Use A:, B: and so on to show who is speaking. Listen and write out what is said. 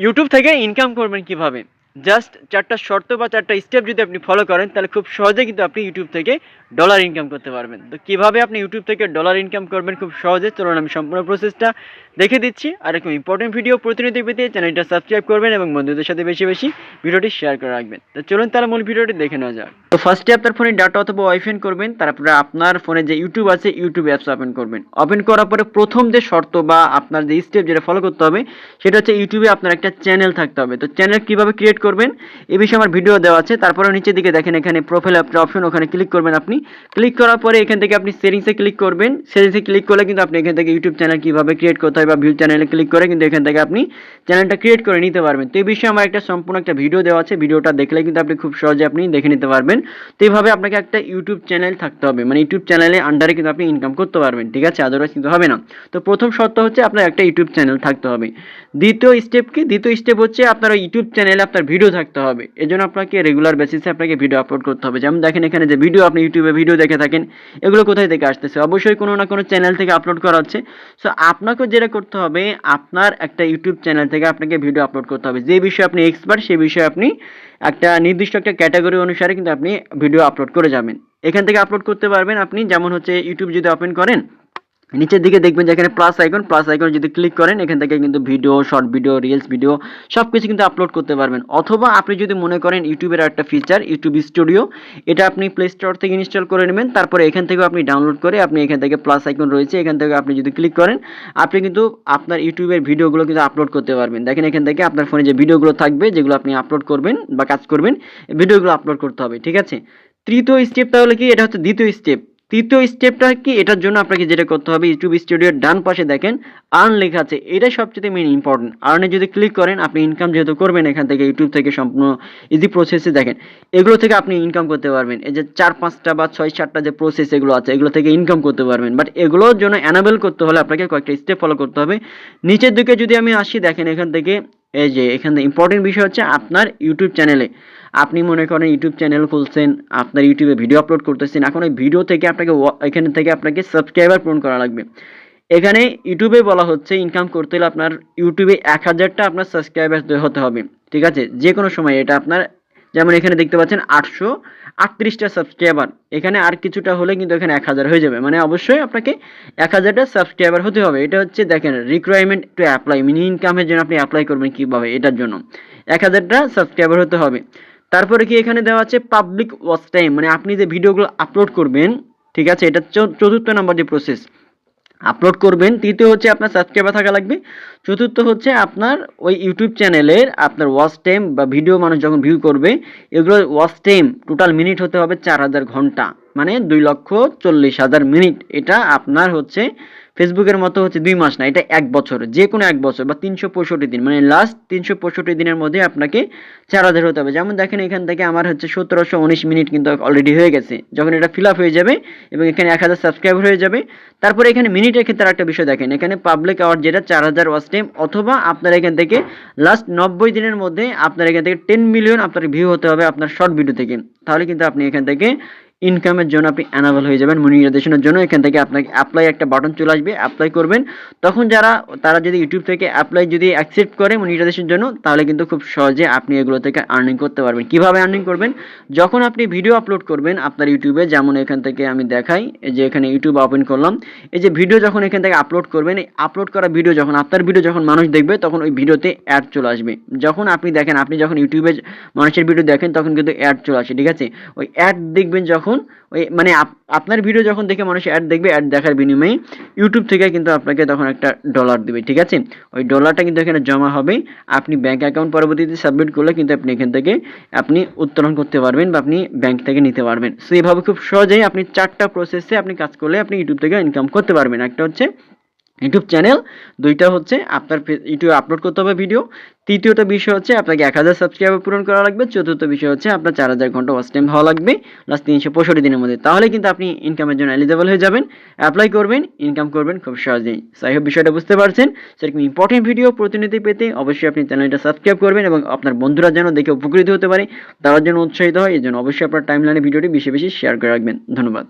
A: YouTube থেকে income করবেন কিভাবে? জাস্ট 4টা শর্ত বা 4টা স্টেপ যদি আপনি ফলো করেন তাহলে খুব সহজে কিন্তু আপনি ইউটিউব থেকে ডলার ইনকাম করতে পারবেন। তো কিভাবে আপনি ইউটিউব থেকে ডলার ইনকাম করবেন খুব সহজে, চলুন আমি সম্পূর্ণ প্রসেসটা দেখে দিচ্ছি। আর এরকম ইম্পর্টেন্ট ভিডিও প্রতিনিয়ত পেতে চ্যানেলটা সাবস্ক্রাইব করবেন এবং বন্ধুদের সাথে বেশি বেশি ভিডিওটি শেয়ার করে রাখবেন। তো চলুন তাহলে মূল ভিডিওটি দেখে নেওয়া যাক। তো ফার্স্টে আপনার ফোনে ডাটা অথবা ওয়াইফাই করবেন, তারপরে আপনার ফোনে যে ইউটিউব আছে ইউটিউব অ্যাপস ওপেন করবেন। ওপেন করার পরে প্রথম যে শর্ত বা আপনার যে স্টেপ যেটা ফলো করতে হবে সেটা হচ্ছে ইউটিউবে আপনার একটা চ্যানেল থাকতে হবে। তো চ্যানেল কিভাবে ক্রিয়েট করবেন এই বিষয়ে আমার ভিডিও দেওয়া আছে। তারপরে নিচের দিকে দেখেন এখানে প্রোফাইল একটা অপশন, ওখানে ক্লিক করবেন। আপনি ক্লিক করার পরে এখান থেকে আপনি সেটিংসে ক্লিক করবেন। সেটিংসে ক্লিক করলে কিন্তু আপনি এখান থেকে ইউটিউব চ্যানেল কিভাবে ক্রিয়েট করতে হয় বা ভিউ চ্যানেলে ক্লিক করে কিন্তু এখান থেকে আপনি চ্যানেলটা ক্রিয়েট করে নিতে পারবেন। তো এই বিষয়ে আমার একটা সম্পূর্ণ একটা ভিডিও দেওয়া আছে, ভিডিওটা দেখলে কিন্তু আপনি খুব সহজে আপনি দেখে নিতে পারবেন। তো এইভাবে আপনাকে একটা ইউটিউব চ্যানেল থাকতে হবে, মানে ইউটিউব চ্যানেলে আন্ডারে কিন্তু আপনি ইনকাম করতে পারবেন, ঠিক আছে? আদারওয়াইজ কিন্তু হবে না। তো প্রথম শর্ত হচ্ছে আপনার একটা ইউটিউব চ্যানেল থাকতে হবে। দ্বিতীয় স্টেপ কি? দ্বিতীয় স্টেপ হচ্ছে আপনার ইউটিউব চ্যানেলে আপনার ভিডিও থাকতে হবে। এজন্য আপনাকে রেগুলার বেসিসে আপনাকে ভিডিও আপলোড করতে হবে। যেমন দেখেন এখানে যে ভিডিও আপনি ইউটিউবে ভিডিও দেখে থাকেন, এগুলো কোথায় থেকে আসতেছে? অবশ্যই কোনো না কোনো চ্যানেল থেকে আপলোড করা হচ্ছে। সো আপনাকেও যেটা করতে হবে, আপনার একটা ইউটিউব চ্যানেল থেকে আপনাকে ভিডিও আপলোড করতে হবে। যে বিষয়ে আপনি এক্সপার্ট সেই বিষয়ে আপনি একটা নির্দিষ্ট একটা ক্যাটাগরি অনুসারে কিন্তু আপনি ভিডিও আপলোড করে যাবেন। এখান থেকে আপলোড করতে পারবেন আপনি, যেমন হচ্ছে ইউটিউব যদি ওপেন করেন নিচের দিকে দেখবেন যে এখানে প্লাস আইকন যদি ক্লিক করেন এখান থেকে কিন্তু video, short video, reels video সব কিছু কিন্তু আপলোড করতে পারবেন। অথবা আপনি যদি মনে করেন ইউটিউবের একটা ফিচার ইউটিউব স্টুডিও, এটা আপনি প্লে স্টোর থেকে ইনস্টল করে নেবেন। তারপরে এখান থেকেও আপনি ডাউনলোড করে আপনি এখান থেকে প্লাস আইকন রয়েছে, এখান থেকে আপনি যদি ক্লিক করেন আপনি কিন্তু আপনার ইউটিউবের ভিডিওগুলো কিন্তু আপলোড করতে পারবেন। দেখেন এখান থেকে আপনার ফোনে যে ভিডিওগুলো থাকবে যেগুলো আপনি আপলোড করবেন বা কাজ করবেন, ভিডিওগুলো আপলোড করতে হবে, ঠিক আছে? তৃতীয় স্টেপ তাহলে কি? এটা হচ্ছে দ্বিতীয় স্টেপ। তৃতীয় স্টেপটা কি? এটার জন্য আপনাকে যেটা করতে হবে, ইউটিউব স্টুডিওর ডান পাশে দেখেন আর্ন লেখা আছে, এটা সবচেয়ে মেইন ইম্পর্টেন্ট। আর্নে যদি ক্লিক করেন আপনি ইনকাম যেহেতু করবেন এখান থেকে ইউটিউব থেকে সম্পূর্ণ ইজি প্রসেসে দেখেন এগুলো থেকে আপনি ইনকাম করতে পারবেন। এই যে 4-5টা বা 6-7টা যে প্রসেস এগুলো আছে এগুলো থেকে ইনকাম করতে পারবেন। বাট এগুলোর জন্য অ্যানাবেল করতে হলে আপনাকে কয়েকটা স্টেপ ফলো করতে হবে। নিচের দিকে যদি আমি আসি, দেখেন এখান থেকে এই যে এখানে ইম্পর্টেন্ট বিষয় হচ্ছে আপনার ইউটিউব চ্যানেলে আপনি মনে করেন ইউটিউব চ্যানেল খুলছেন, আপনার ইউটিউবে ভিডিও আপলোড করতেছেন, এখন ওই ভিডিও থেকে আপনাকে এখান থেকে আপনাকে সাবস্ক্রাইবার পূরণ করা লাগবে। এখানে ইউটিউবে বলা হচ্ছে ইনকাম করতে হলে আপনার ইউটিউবে 1000টা আপনার সাবস্ক্রাইবার হতে হবে, ঠিক আছে? যে কোনো সময় এটা আপনার, যেমন এখানে দেখতে পাচ্ছেন 838টা সাবস্ক্রাইবার, এখানে আর কিছুটা হলে কিন্তু এখানে 1000 হয়ে যাবে। মানে অবশ্যই আপনাকে 1000টা সাবস্ক্রাইবার হতে হবে। এটা হচ্ছে দেখেন রিকোয়ারমেন্ট টু অ্যাপ্লাই, মিনি ইনকামের জন্য আপনি অ্যাপ্লাই করবেন কিভাবে, এটার জন্য 1000টা সাবস্ক্রাইবার হতে হবে। তারপরে কি এখানে দেওয়া আছে পাবলিক ওয়াচ টাইম, মানে আপনি যে ভিডিওগুলো আপলোড করবেন, ঠিক আছে? এটা চতুর্থ নাম্বার যে প্রসেস আপলোড করবেন। তৃতীয় হচ্ছে আপনার সাবস্ক্রাইবার থাকা লাগবে। চতুর্থ হচ্ছে আপনার ওই ইউটিউব চ্যানেলের আপনার ওয়াচ টাইম বা ভিডিও মানুষ যখন ভিউ করবে এগুলো ওয়াচ টাইম টোটাল মিনিট হতে হবে 4000 ঘন্টা, মানে 2,40,000 মিনিট। এটা আপনার হচ্ছে ফেসবুকের মতো হচ্ছে 2 মাস না, এটা 1 বছর, যে কোনো 1 বছর বা 365 দিন, মানে লাস্ট 365 দিনের মধ্যে আপনাকে 4000 হতে হবে। যেমন দেখেন এখান থেকে আমার হচ্ছে 1719 মিনিট কিন্তু অলরেডি হয়ে গেছে। যখন এটা ফিল আপ হয়ে যাবে এবং এখানে 1000 সাবস্ক্রাইবার হয়ে যাবে, তারপরে এখানে মিনিটের ক্ষেত্রে একটা বিষয় দেখেন, এখানে পাবলিক আওয়ার যেটা 4000 ওয়াচ টাইম, অথবা আপনার এখান থেকে লাস্ট 90 দিনের মধ্যে আপনার এখান থেকে 10 মিলিয়ন আপনার ভিউ হতে হবে আপনার শর্ট ভিডিও থেকে। তাহলে কিন্তু আপনি এখান থেকে ইনকামের জন্য আপনি অ্যানাবল হয়ে যাবেন। মনিটাইজেশনের জন্য এখান থেকে আপনাকে অ্যাপ্লাই একটা বাটন চলে আসবে, অ্যাপ্লাই করবেন। তখন তারা যদি ইউটিউব থেকে অ্যাপ্লাই যদি অ্যাকসেপ্ট করে মনিটাইজেশনের জন্য, তাহলে কিন্তু খুব সহজে আপনি এগুলো থেকে আর্নিং করতে পারবেন। কিভাবে আর্নিং করবেন? যখন আপনি ভিডিও আপলোড করবেন আপনার ইউটিউবে, যেমন এখান থেকে আমি দেখাই, এই যে এখানে ইউটিউব ওপেন করলাম, এই যে ভিডিও যখন এখান থেকে আপলোড করবেন, এই আপলোড করা ভিডিও যখন আপনার ভিডিও যখন মানুষ দেখবে তখন ওই ভিডিওতে অ্যাড চলে আসবে। যখন আপনি দেখেন, আপনি যখন ইউটিউবে মানুষের ভিডিও দেখেন তখন কিন্তু অ্যাড চলে আসে, ঠিক আছে? ওই অ্যাড দেখবেন যখন ওই মানে আপনার ভিডিও যখন দেখে মানুষ অ্যাড দেখবে, অ্যাড দেখার বিনিময়ে ইউটিউব থেকে কিন্তু আপনাকে তখন একটা ডলার দিবে, ঠিক আছে? ওই ডলারটা কিন্তু এখানে জমা হবে, আপনি ব্যাংক অ্যাকাউন্ট পরবর্তীতে সাবমিট করলে কিন্তু আপনি এখান থেকে আপনি উত্তোলন করতে পারবেন বা আপনি ব্যাংক থেকে নিতে পারবেন। সো এইভাবে খুব সহজেই আপনি 4টা প্রসেসে আপনি কাজ করলে আপনি ইউটিউব থেকে ইনকাম করতে পারবেন। একটা হচ্ছে ইউটিউব চ্যানেল, দুইটা হচ্ছে আপনার ইউটিউবে আপলোড করতে হবে ভিডিও, তৃতীয়ত বিষয় হচ্ছে আপনাকে 1000 সাবস্ক্রাইবার পূরণ করা লাগবে, চতুর্থ বিষয় হচ্ছে আপনার 4000 ঘন্টা ওয়াচ টাইম হওয়া লাগবে লাস্ট 365 দিনের মধ্যে। তাহলে কিন্তু আপনি ইনকামের জন্য এলিজিবল হয়ে যাবেন, অ্যাপ্লাই করবেন, ইনকাম করবেন খুব সহজেই। সো আই হোপ বিষয়টা বুঝতে পারছেন। সেরকম ইম্পর্টেন্ট ভিডিও প্রতিনিয়ত পেতে অবশ্যই আপনি চ্যানেলটা সাবস্ক্রাইব করবেন এবং আপনার বন্ধুরা যেন দেখে উপকৃত হতে পারে, তার জন্য উৎসাহিত হয়, এই জন্য অবশ্যই আপনার টাইমলাইনে ভিডিওটি বেশি বেশি শেয়ার করে রাখবেন। ধন্যবাদ।